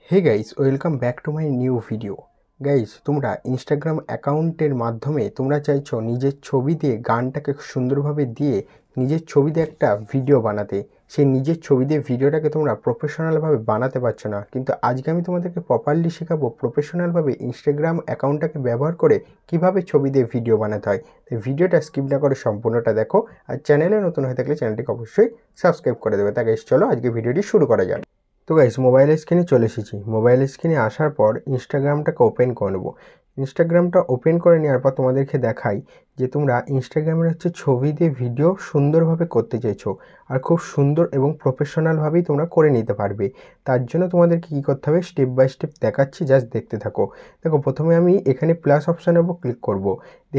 Hey guys, welcome back to my new video. Guys, তোমরা Instagram অ্যাকাউন্টের মাধ্যমে তোমরা চাইছো নিজের ছবি দিয়ে গানটাকে সুন্দরভাবে দিয়ে নিজের ছবি দিয়ে একটা ভিডিও বানাতে। সেই নিজের ছবি দিয়ে ভিডিওটাকে তোমরা প্রফেশনালভাবে বানাতে পারছো না, কিন্তু আজকে আমি তোমাদেরকে প্রপারলি শেখাবো প্রফেশনালভাবে ইনস্টাগ্রাম অ্যাকাউন্টটাকে ব্যবহার করে কিভাবে ছবি দিয়ে ভিডিও বানাতে হয়। তাই ভিডিওটা স্কিপ না করে সম্পূর্ণটা দেখো, আর চ্যানেলে নতুন হয়ে থাকলে চ্যানেলটিকে অবশ্যই সাবস্ক্রাইব করে দেবে। তাই গাইস, চলো আজকে ভিডিওটি শুরু করা যাক। তো গাইস, মোবাইল স্ক্রিনে চলে এসেছি। মোবাইল স্ক্রিনে আসার পর ইনস্টাগ্রামটাকে ওপেন করে নেবো। ইনস্টাগ্রামটা ওপেন করে নেওয়ার পর তোমাদেরকে দেখাই যে তোমরা ইনস্টাগ্রামের ছবি দিয়ে ভিডিও সুন্দরভাবে করতে চাইছো, আর খুব সুন্দর এবং প্রফেশনালভাবেই তোমরা করে নিতে পারবে। তার জন্য তোমাদেরকে কী করতে হবে স্টেপ বাই স্টেপ দেখাচ্ছি, জাস্ট দেখতে থাকো। দেখো, প্রথমে আমি এখানে প্লাস অপশানের উপর ক্লিক করব,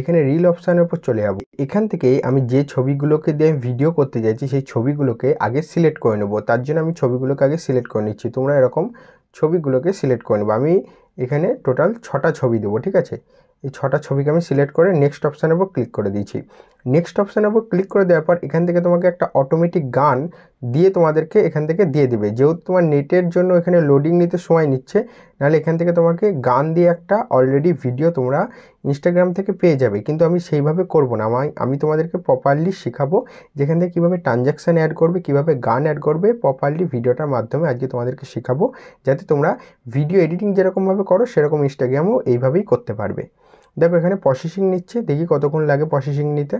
এখানে রিল অপশানের উপর চলে যাবো। এখান থেকে আমি যে ছবিগুলোকে দিয়ে ভিডিও করতে চাইছি সেই ছবিগুলোকে আগে সিলেক্ট করে নেবো। তার জন্য আমি ছবিগুলোকে আগে সিলেক্ট করে নিচ্ছি। তোমরা এরকম ছবিগুলোকে সিলেক্ট করে নেবো। আমি এখানে টোটাল 6টা ছবি দেবো, ঠিক আছে। এই 6টা ছবিকে আমি সিলেক্ট করে নেক্সট অপশানের উপর ক্লিক করে দিয়েছি। নেক্সট অপশানের উপর ক্লিক করে দেওয়ার পর এখান থেকে তোমাকে একটা অটোমেটিক গান দিয়ে তোমাদেরকে এখান থেকে দিয়ে দেবে। যেহেতু তোমার নেটের জন্য এখানে লোডিং নিতে সময় নিচ্ছে, নাহলে এখান থেকে তোমাকে গান দিয়ে একটা অলরেডি ভিডিও তোমরা ইনস্টাগ্রাম থেকে পেয়ে যাবে। কিন্তু আমি সেইভাবে করব না, আমি তোমাদেরকে প্রপারলি শেখাবো যেখান থেকে কীভাবে ট্রানজ্যাকশান অ্যাড করবে, কীভাবে গান অ্যাড করবে, প্রপারলি ভিডিওটার মাধ্যমে আজকে তোমাদেরকে শেখাবো, যাতে তোমরা ভিডিও এডিটিং যেরকমভাবে করো সেরকম ইনস্টাগ্রামও এইভাবেই করতে পারবে। দেখো, এখানে প্রসেসিং নিচ্ছে, দেখি কতক্ষণ লাগে প্রসেসিং নিতে।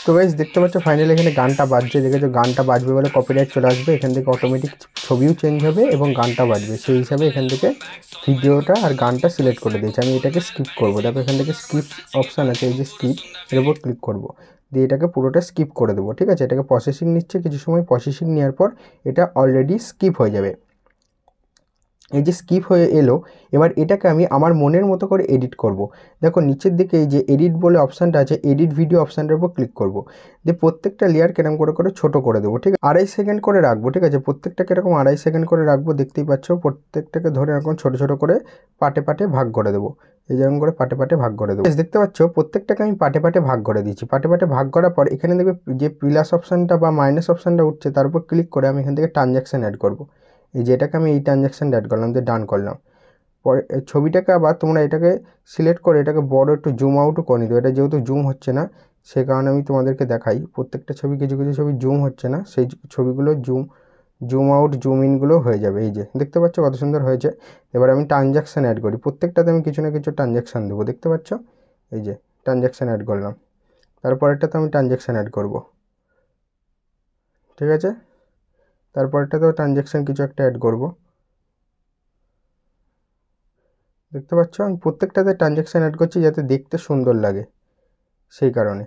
তো গাইস, দেখতে পাচ্ছ ফাইনালি এখানে গানটা বাজছে। দেখেছো, গানটা বাজবে বলে কপিরাইট চলে আসবে। এখান থেকে অটোমেটিক ছবিও চেঞ্জ হবে এবং গানটা বাজবে। সেই হিসাবে এখান থেকে ভিডিওটা আর গানটা সিলেক্ট করে দিয়েছি। আমি এটাকে স্কিপ করবো। দেখো, এখান থেকে স্কিপ অপশান আছে, এই যে স্কিপ, এর উপর ক্লিক করবো, দিয়ে এটাকে পুরোটা স্কিপ করে দেবো, ঠিক আছে। এটাকে প্রসেসিং নিচ্ছে, কিছু সময় প্রসেসিং নেওয়ার পর এটা অলরেডি স্কিপ হয়ে যাবে। এই যে স্কিপ হয়ে এলো, এবার এটাকে আমি আমার মনের মতো করে এডিট করব। দেখো, নিচের দিকে এই যে এডিট বলে অপশানটা আছে, এডিট ভিডিও অপশানটার উপর ক্লিক করব, দিয়ে প্রত্যেকটা লেয়ার কেরম করে করে ছোটো করে দেবো, ঠিক আছে। 2.5 সেকেন্ড করে রাখবো, ঠিক আছে। প্রত্যেকটাকে এরকম 2.5 সেকেন্ড করে রাখবো। দেখতেই পাচ্ছ, প্রত্যেকটাকে ধরে এরকম ছোটো ছোটো করে পাটে পাটে ভাগ করে দেবো। এই যেরকম করে পাটে পাটে ভাগ করে দেবো। দেখতে পাচ্ছ, প্রত্যেকটাকে আমি পাটে পাটে ভাগ করে দিচ্ছি। পাটে পাটে ভাগ করার পর এখানে দেখবে যে প্লাস অপশানটা বা মাইনাস অপশানটা উঠছে, তার উপর ক্লিক করে আমি এখান থেকে ট্রানজ্যাকশান অ্যাড করবো। এই যে এটাকে আমি এই ট্রানজ্যাকশানটা অ্যাড করলাম, দিয়ে ডান করলাম। পরে ছবিটাকে আবার তোমরা এটাকে সিলেক্ট করে এটাকে বড় একটু জুম আউটও করে নিতে। এটা যেহেতু জুম হচ্ছে না, সে কারণে আমি তোমাদেরকে দেখাই। প্রত্যেকটা ছবি, কিছু কিছু ছবি জুম হচ্ছে না, সেই ছবিগুলো জুম আউট জুম ইনগুলো হয়ে যাবে। এই যে দেখতে পাচ্ছ কত সুন্দর হয়েছে। এবার আমি ট্রানজ্যাকশান অ্যাড করি। প্রত্যেকটাতে আমি কিছু না কিছু ট্রানজ্যাকশান দেবো, দেখতে পাচ্ছ। এই যে ট্রানজ্যাকশান অ্যাড করলাম, তারপরেরটাতে আমি ট্রানজ্যাকশান অ্যাড করব, ঠিক আছে। তারপরেরটাতেও ট্রানজ্যাকশান কিছু একটা অ্যাড করব। দেখতে পাচ্ছ, আমি প্রত্যেকটাতে ট্রানজ্যাকশান অ্যাড করছি যাতে দেখতে সুন্দর লাগে, সেই কারণে,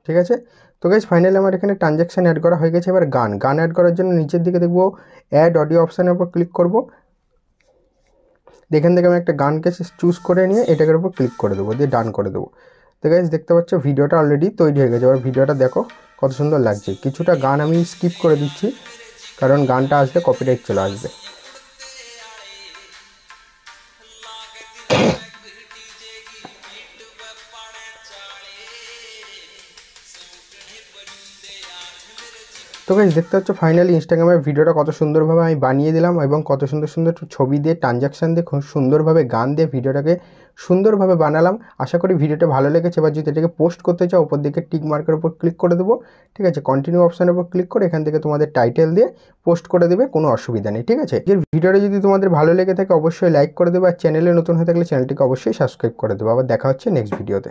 ঠিক আছে। তো গাইস, ফাইনালি আমার এখানে ট্রানজ্যাকশান অ্যাড করা হয়ে গেছে। এবার গান অ্যাড করার জন্য নিচের দিকে দেখবো অ্যাড অডিও অপশানের উপর ক্লিক করব। এখান থেকে আমি একটা গানকে চুজ করে নিয়ে এটাকের উপর ক্লিক করে দেবো, দিয়ে ডান করে দেবো। তো গাইস, দেখতে পাচ্ছ ভিডিওটা অলরেডি তৈরি হয়ে গেছে। এবার ভিডিওটা দেখো কত সুন্দর লাগছে। কিছুটা গান আমি স্কিপ করে দিচ্ছি, কারণ গানটা আসলে কপিরাইট চলে আসবে। তো গাইস, দেখতে পাচ্ছ ফাইনালি ইনস্টাগ্রামের ভিডিওটা কত সুন্দরভাবে আমি বানিয়ে দিলাম, এবং কত সুন্দর সুন্দর ছবি দিয়ে ট্রানজ্যাকশান দিয়ে খুব সুন্দরভাবে গান দিয়ে ভিডিওটাকে সুন্দরভাবে বানালাম। আশা করি ভিডিওটা ভালো লেগেছে। এবার যদি এটাকে পোস্ট করতে চাও, ওপর দিকে টিক মার্কের উপর ক্লিক করে দেবো, ঠিক আছে। কন্টিনিউ অপশানের উপর ক্লিক করে এখান থেকে তোমাদের টাইটেল দিয়ে পোস্ট করে দেবে, কোনো অসুবিধা নেই, ঠিক আছে। এই ভিডিওটা যদি তোমাদের ভালো লেগে থাকে অবশ্যই লাইক করে দেবে, আর চ্যানেলে নতুন হয়ে থাকলে চ্যানেলটিকে অবশ্যই সাবস্ক্রাইব করে দেবো। আবার দেখা হচ্ছে নেক্সট ভিডিওতে।